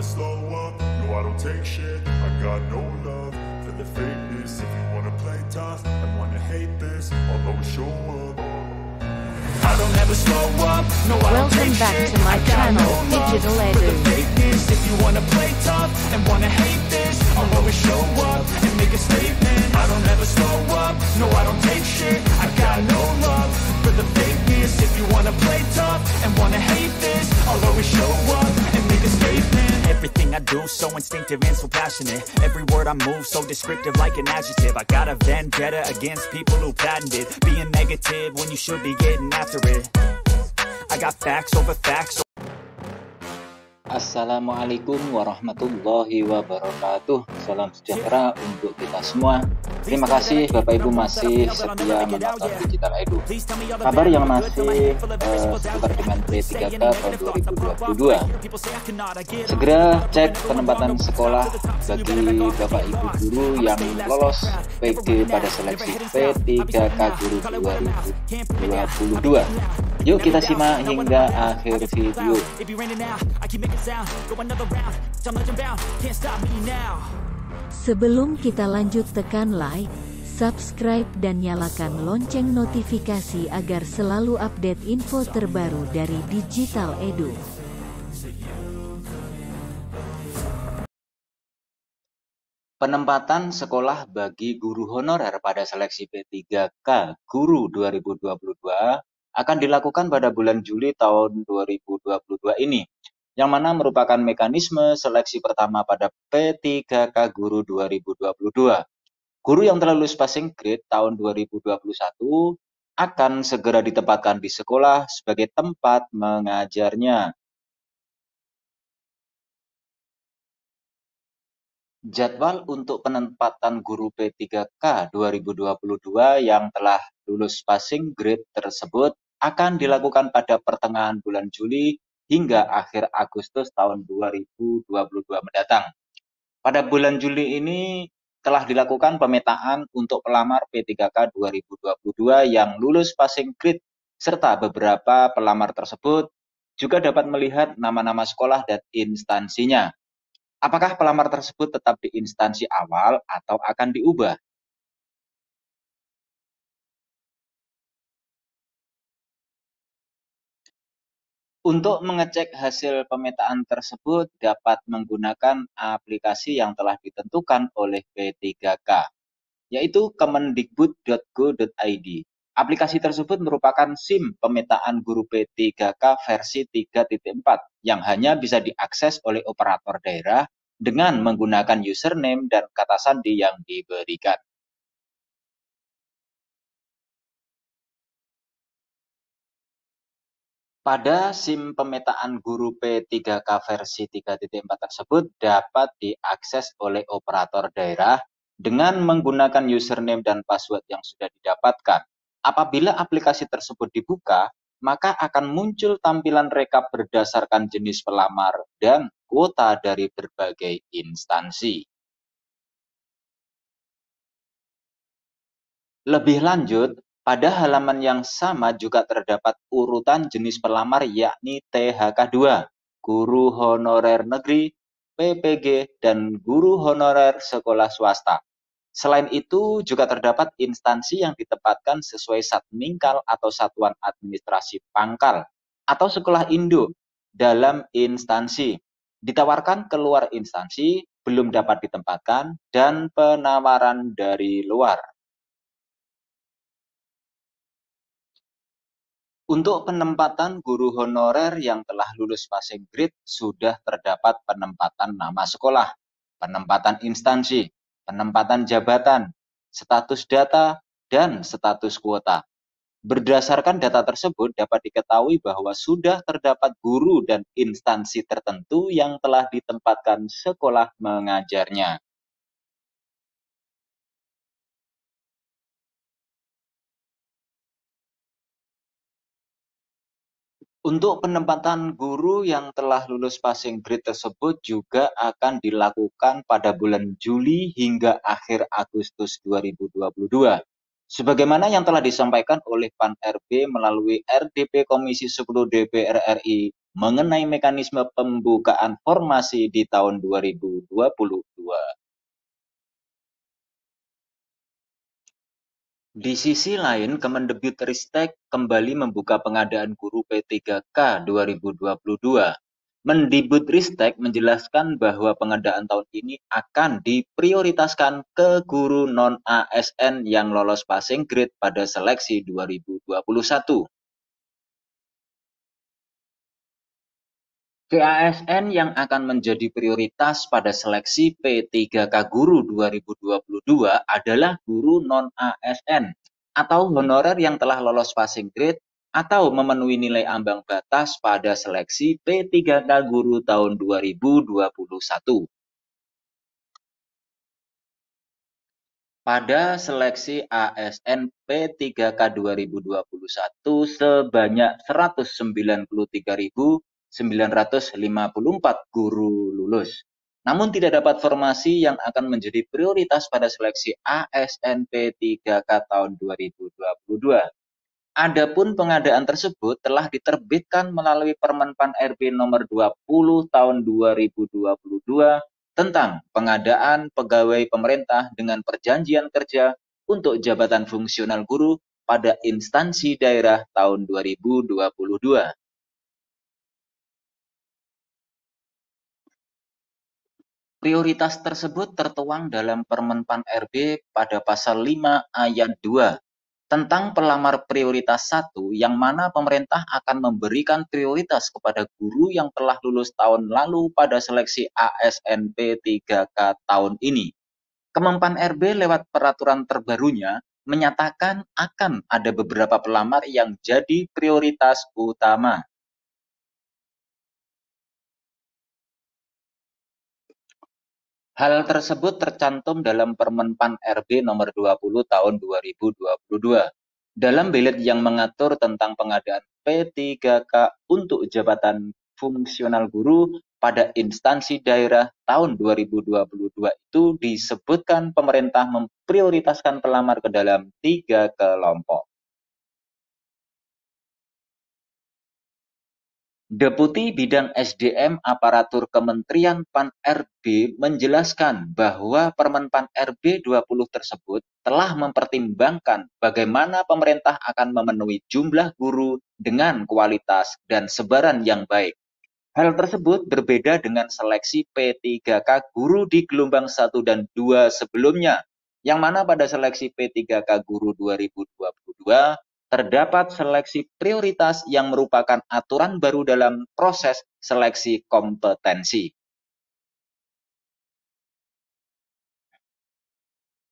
never slow up, no I don't take shit. I got no love for the fakeness. If you wanna play tough and wanna hate this, I'll always show up. I don't ever slow up, no I don't take shit. Welcome back to my channel, Digital For the Edu. fakeness. If you wanna play tough and wanna hate this, I'll always show up and make a statement. I don't ever slow up, no I don't take shit. I got no love for the fakeness. If you wanna play tough and wanna hate this, I'll always show up and make a statement. Everything I do so instinctive and so passionate. Every word I move so descriptive like an adjective. I got a vendetta against people who patented being negative when you should be getting after it. I got facts over facts. Assalamualaikum warahmatullahi wabarakatuh. Salam sejahtera untuk kita semua. Terima kasih Bapak Ibu masih setia menonton Digital Edu. Kabar yang masih seputar dengan P3K tahun 2022. Segera cek penempatan sekolah bagi Bapak Ibu guru yang lolos PG pada seleksi P3K Guru 2022. Yuk kita simak hingga akhir video. Sebelum kita lanjut, tekan like, subscribe dan nyalakan lonceng notifikasi agar selalu update info terbaru dari Digital Edu. Penempatan sekolah bagi guru honorer pada seleksi P3K Guru 2022 akan dilakukan pada bulan Juli tahun 2022 ini, yang mana merupakan mekanisme seleksi pertama pada P3K Guru 2022. Guru yang telah lulus passing grade tahun 2021 akan segera ditempatkan di sekolah sebagai tempat mengajarnya. Jadwal untuk penempatan guru P3K 2022 yang telah lulus passing grade tersebut akan dilakukan pada pertengahan bulan Juli hingga akhir Agustus tahun 2022 mendatang. Pada bulan Juli ini telah dilakukan pemetaan untuk pelamar P3K 2022 yang lulus passing grade, serta beberapa pelamar tersebut juga dapat melihat nama-nama sekolah dan instansinya. Apakah pelamar tersebut tetap di instansi awal atau akan diubah? Untuk mengecek hasil pemetaan tersebut dapat menggunakan aplikasi yang telah ditentukan oleh P3K, yaitu kemendikbud.go.id. Aplikasi tersebut merupakan SIM pemetaan guru P3K versi 3.4 yang hanya bisa diakses oleh operator daerah dengan menggunakan username dan kata sandi yang diberikan. Pada SIM pemetaan guru P3K versi 3.4 tersebut dapat diakses oleh operator daerah dengan menggunakan username dan password yang sudah didapatkan. Apabila aplikasi tersebut dibuka, maka akan muncul tampilan rekap berdasarkan jenis pelamar dan kuota dari berbagai instansi. Lebih lanjut, pada halaman yang sama juga terdapat urutan jenis pelamar, yakni THK2, guru honorer negeri, PPG, dan guru honorer sekolah swasta. Selain itu juga terdapat instansi yang ditempatkan sesuai Satmingkal atau Satuan Administrasi Pangkal atau sekolah induk dalam instansi, ditawarkan keluar instansi, belum dapat ditempatkan, dan penawaran dari luar. Untuk penempatan guru honorer yang telah lulus passing grade sudah terdapat penempatan nama sekolah, penempatan instansi, penempatan jabatan, status data, dan status kuota. Berdasarkan data tersebut dapat diketahui bahwa sudah terdapat guru dan instansi tertentu yang telah ditempatkan sekolah mengajarnya. Untuk penempatan guru yang telah lulus passing grade tersebut juga akan dilakukan pada bulan Juli hingga akhir Agustus 2022. Sebagaimana yang telah disampaikan oleh Pan RB melalui RDP Komisi 10 DPR RI mengenai mekanisme pembukaan formasi di tahun 2022. Di sisi lain, Kemendikbudristek kembali membuka pengadaan guru P3K 2022. Mendikbudristek menjelaskan bahwa pengadaan tahun ini akan diprioritaskan ke guru non-ASN yang lolos passing grade pada seleksi 2021. KASN yang akan menjadi prioritas pada seleksi P3K Guru 2022 adalah guru non-ASN atau honorer yang telah lolos passing grade atau memenuhi nilai ambang batas pada seleksi P3K Guru tahun 2021. Pada seleksi ASN P3K 2021 sebanyak 193.954 guru lulus. Namun tidak dapat formasi yang akan menjadi prioritas pada seleksi ASN P3K tahun 2022. Adapun pengadaan tersebut telah diterbitkan melalui Permenpan RB nomor 20 tahun 2022 tentang pengadaan pegawai pemerintah dengan perjanjian kerja untuk jabatan fungsional guru pada instansi daerah tahun 2022. Prioritas tersebut tertuang dalam Permenpan RB pada pasal 5 ayat 2 tentang pelamar prioritas 1 yang mana pemerintah akan memberikan prioritas kepada guru yang telah lulus tahun lalu pada seleksi ASN P3K tahun ini. Kemenpan RB lewat peraturan terbarunya menyatakan akan ada beberapa pelamar yang jadi prioritas utama. Hal tersebut tercantum dalam Permenpan RB nomor 20 tahun 2022. Dalam belit yang mengatur tentang pengadaan P3K untuk jabatan fungsional guru pada instansi daerah tahun 2022 itu disebutkan pemerintah memprioritaskan pelamar ke dalam 3 kelompok. Deputi Bidang SDM Aparatur Kementerian Pan-RB menjelaskan bahwa Permenpan RB 20 tersebut telah mempertimbangkan bagaimana pemerintah akan memenuhi jumlah guru dengan kualitas dan sebaran yang baik. Hal tersebut berbeda dengan seleksi P3K guru di gelombang 1 dan 2 sebelumnya, yang mana pada seleksi P3K guru 2022 terdapat seleksi prioritas yang merupakan aturan baru dalam proses seleksi kompetensi.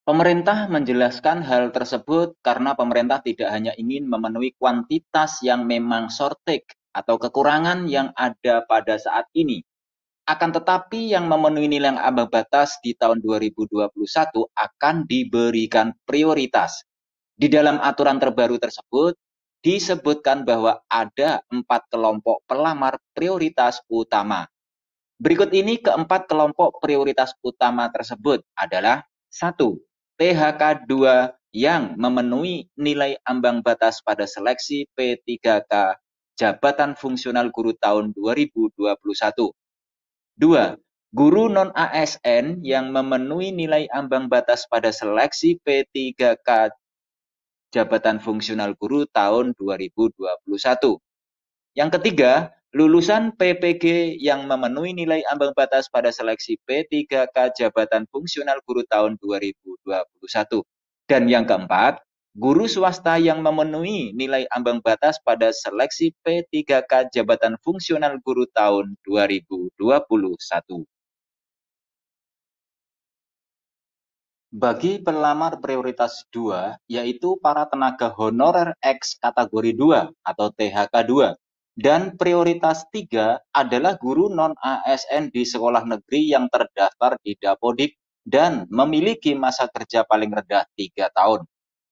Pemerintah menjelaskan hal tersebut karena pemerintah tidak hanya ingin memenuhi kuantitas yang memang shortage atau kekurangan yang ada pada saat ini, akan tetapi yang memenuhi nilai ambang batas di tahun 2021 akan diberikan prioritas. Di dalam aturan terbaru tersebut, disebutkan bahwa ada 4 kelompok pelamar prioritas utama. Berikut ini keempat kelompok prioritas utama tersebut adalah 1. THK 2 yang memenuhi nilai ambang batas pada seleksi P3K jabatan fungsional guru tahun 2021. 2. Guru non-ASN yang memenuhi nilai ambang batas pada seleksi P3K jabatan fungsional guru tahun 2021. Yang ketiga, lulusan PPG yang memenuhi nilai ambang batas pada seleksi P3K jabatan fungsional guru tahun 2021. Dan yang keempat, guru swasta yang memenuhi nilai ambang batas pada seleksi P3K jabatan fungsional guru tahun 2021. Bagi pelamar prioritas 2, yaitu para tenaga honorer X kategori 2 atau THK 2, dan prioritas 3 adalah guru non-ASN di sekolah negeri yang terdaftar di Dapodik dan memiliki masa kerja paling rendah 3 tahun.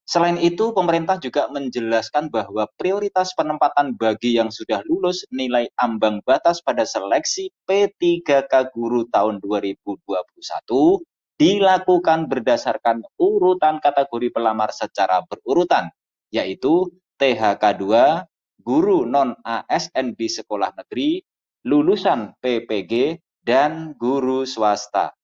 Selain itu, pemerintah juga menjelaskan bahwa prioritas penempatan bagi yang sudah lulus nilai ambang batas pada seleksi P3K guru tahun 2021 dilakukan berdasarkan urutan kategori pelamar secara berurutan, yaitu THK 2, guru non-ASN di sekolah negeri, lulusan PPG, dan guru swasta.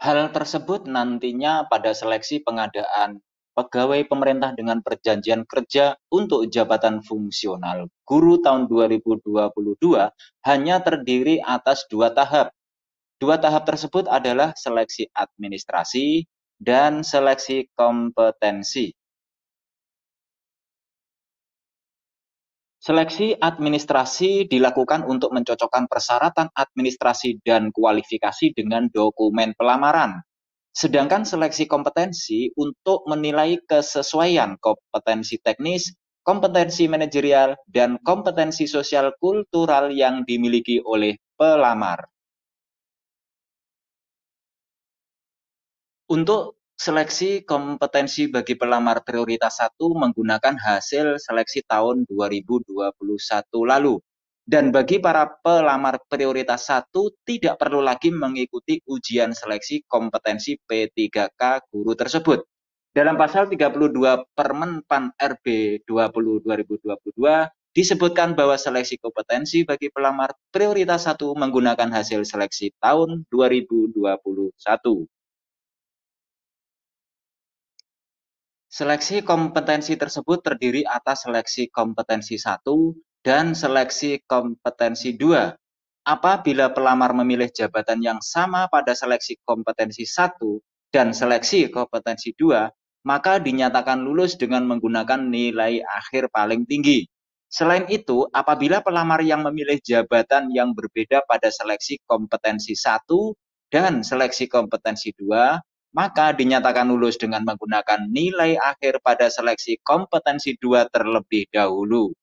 Hal tersebut nantinya pada seleksi pengadaan pegawai pemerintah dengan perjanjian kerja untuk jabatan fungsional guru tahun 2022 hanya terdiri atas 2 tahap. 2 tahap tersebut adalah seleksi administrasi dan seleksi kompetensi. Seleksi administrasi dilakukan untuk mencocokkan persyaratan administrasi dan kualifikasi dengan dokumen pelamaran. Sedangkan seleksi kompetensi untuk menilai kesesuaian kompetensi teknis, kompetensi manajerial, dan kompetensi sosial kultural yang dimiliki oleh pelamar. Untuk seleksi kompetensi bagi pelamar prioritas 1 menggunakan hasil seleksi tahun 2021 lalu. Dan bagi para pelamar prioritas 1 tidak perlu lagi mengikuti ujian seleksi kompetensi P3K guru tersebut. Dalam pasal 32 Permen PAN RB 20 2022 disebutkan bahwa seleksi kompetensi bagi pelamar prioritas 1 menggunakan hasil seleksi tahun 2021. Seleksi kompetensi tersebut terdiri atas seleksi kompetensi 1 dan seleksi kompetensi 2. Apabila pelamar memilih jabatan yang sama pada seleksi kompetensi 1 dan seleksi kompetensi 2, maka dinyatakan lulus dengan menggunakan nilai akhir paling tinggi. Selain itu, apabila pelamar yang memilih jabatan yang berbeda pada seleksi kompetensi 1 dan seleksi kompetensi 2, maka dinyatakan lulus dengan menggunakan nilai akhir pada seleksi kompetensi 2 terlebih dahulu.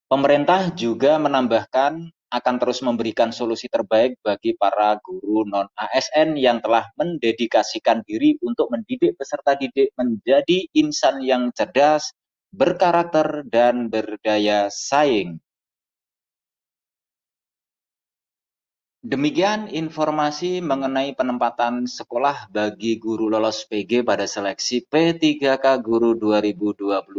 Pemerintah juga menambahkan akan terus memberikan solusi terbaik bagi para guru non-ASN yang telah mendedikasikan diri untuk mendidik peserta didik menjadi insan yang cerdas, berkarakter, dan berdaya saing. Demikian informasi mengenai penempatan sekolah bagi guru lolos PG pada seleksi P3K Guru 2022.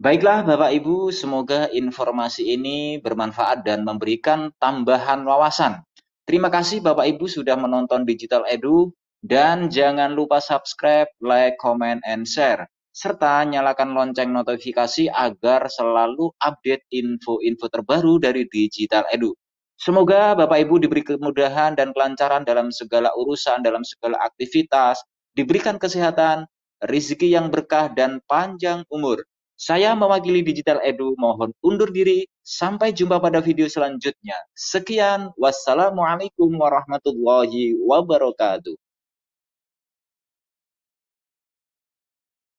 Baiklah Bapak Ibu, semoga informasi ini bermanfaat dan memberikan tambahan wawasan. Terima kasih Bapak Ibu sudah menonton Digital Edu, dan jangan lupa subscribe, like, comment, and share. Serta nyalakan lonceng notifikasi agar selalu update info-info terbaru dari Digital Edu. Semoga Bapak Ibu diberi kemudahan dan kelancaran dalam segala urusan, dalam segala aktivitas, diberikan kesehatan, rezeki yang berkah, dan panjang umur. Saya mewakili Digital Edu mohon undur diri. Sampai jumpa pada video selanjutnya. Sekian, wassalamualaikum warahmatullahi wabarakatuh.